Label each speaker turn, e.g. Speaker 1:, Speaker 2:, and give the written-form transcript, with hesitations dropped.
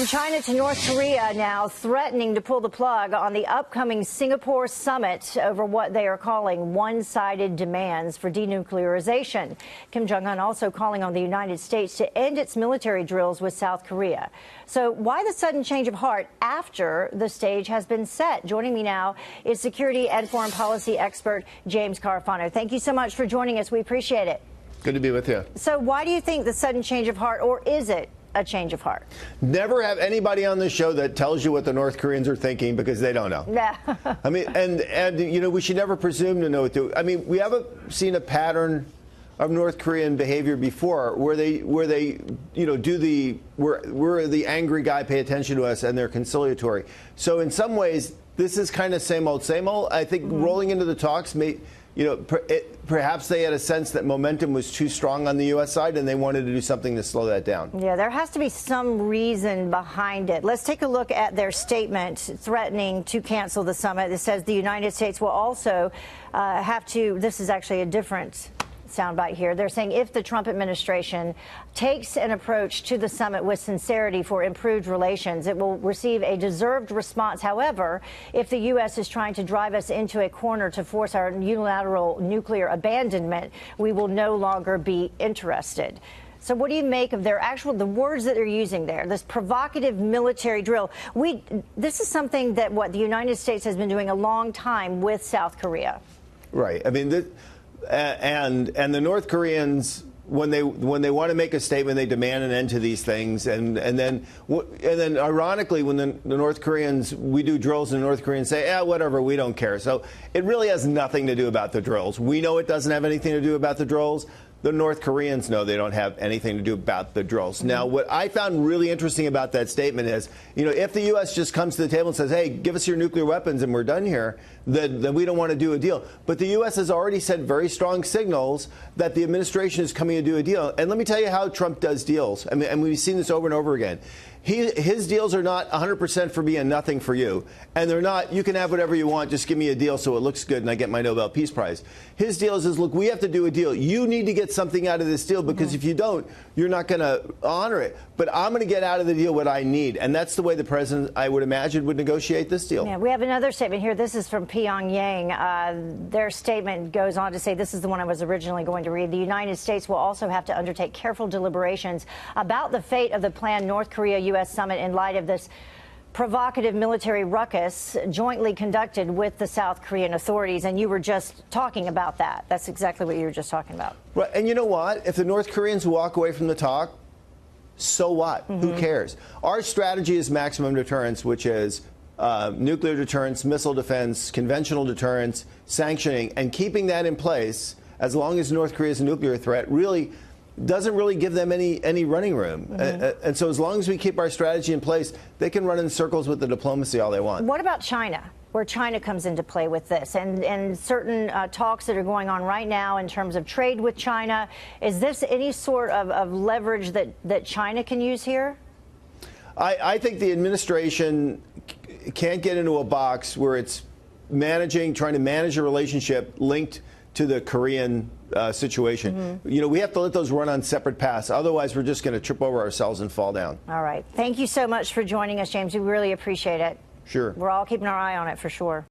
Speaker 1: From China to North Korea now threatening to pull the plug on the upcoming Singapore summit over what they are calling one-sided demands for denuclearization. Kim Jong-un also calling on the United States to end its military drills with South Korea. So why the sudden change of heart after the stage has been set? Joining me now is security and foreign policy expert James Carafano. Thank you so much for joining us. We appreciate it.
Speaker 2: Good to be with you.
Speaker 1: So why do you think the sudden change of heart, or is it a change of heart?
Speaker 2: Never have anybody on this show that tells you what the North Koreans are thinking, because they don't know.
Speaker 1: Yeah.
Speaker 2: I mean, and you know, we should never presume to know what to. I mean, we haven't seen a pattern of North Korean behavior before where they you know do the we're the angry guy, pay attention to us, and they're conciliatory. So in some ways this is kind of same old, same old. I think rolling into the talks perhaps they had a sense that momentum was too strong on the U.S. side, and they wanted to do something to slow that down.
Speaker 1: Yeah, there has to be some reason behind it. Let's take a look at their statement threatening to cancel the summit. It says the United States will also have to, this is actually a different soundbite here. They're saying if the Trump administration takes an approach to the summit with sincerity for improved relations, it will receive a deserved response. However, if the U.S. is trying to drive us into a corner to force our unilateral nuclear abandonment, we will no longer be interested. So what do you make of the words that they're using there, this provocative military drill? This is something that the United States has been doing a long time with South Korea. Right.
Speaker 2: I mean, and the North Koreans, when they want to make a statement, they demand an end to these things, and then ironically, when the North Koreans, we do drills, and the North Koreans say, "Yeah, whatever, we don't care." So it really has nothing to do about the drills. We know it doesn't have anything to do about the drills. The North Koreans know they don't have anything to do about the drills. Now, what I found really interesting about that statement is, you know, if the U.S. just comes to the table and says, hey, give us your nuclear weapons and we're done here, then we don't want to do a deal. But the U.S. has already sent very strong signals that the administration is coming to do a deal. And let me tell you how Trump does deals. I mean, and we've seen this over and over again. His deals are not 100% for me and nothing for you. And they're not, you can have whatever you want, just give me a deal so it looks good and I get my Nobel Peace Prize. His deal is, look, we have to do a deal. You need to get something out of this deal, because if you don't, you're not going to honor it. But I'm going to get out of the deal what I need. And that's the way the president, I would imagine, would negotiate this deal.
Speaker 1: Yeah, we have another statement here. This is from Pyongyang. Their statement goes on to say, this is the one I was originally going to read. The United States will also have to undertake careful deliberations about the fate of the planned North Korea-U.S. summit in light of this provocative military ruckus jointly conducted with the South Korean authorities. And you were just talking about that. That's exactly what you were just talking about.
Speaker 2: Right. And you know what? If the North Koreans walk away from the talk, so what? Who cares? Our strategy is maximum deterrence, which is nuclear deterrence, missile defense, conventional deterrence, sanctioning, and keeping that in place as long as North Korea is a nuclear threat really doesn't really give them any running room. And so as long as we keep our strategy in place, they can run in circles with the diplomacy all they want.
Speaker 1: What about China, where China comes into play with this, and certain talks that are going on right now in terms of trade with China? Is this any sort of leverage that China can use here?
Speaker 2: I think the administration can't get into a box where it's trying to manage a relationship linked to the Korean situation. You know, we have to let those run on separate paths. Otherwise, we're just going to trip over ourselves and fall down.
Speaker 1: All right. Thank you so much for joining us, James. We really appreciate it.
Speaker 2: Sure.
Speaker 1: We're all keeping our eye on it for sure.